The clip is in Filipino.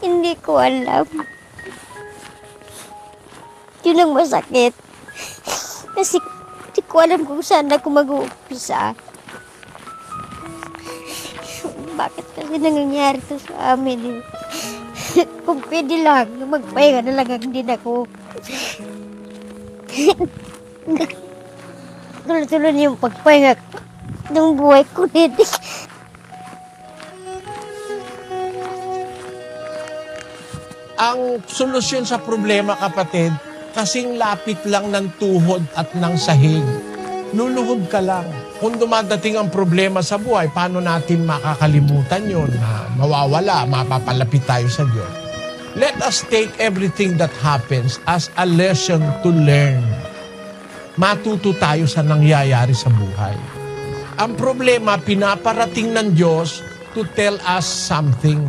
Hindi ko alam. Yun ang masakit. Kasi hindi ko alam kung saan ako mag-uumpisa. Bakit kasi nangyayari to sa amin? Kung pwede lang, magpahinga na lang ang din ako. Tuloy-tuloy yung pagpahinga ng buhay ko dito. Ang solusyon sa problema, kapatid, kasing lapit lang ng tuhod at ng sahig. Luluhod ka lang. Kung dumadating ang problema sa buhay, paano natin makakalimutan yun na mawawala, mapapalapit tayo sa Diyos? Let us take everything that happens as a lesson to learn. Matuto tayo sa nangyayari sa buhay. Ang problema, pinaparating ng Diyos to tell us something.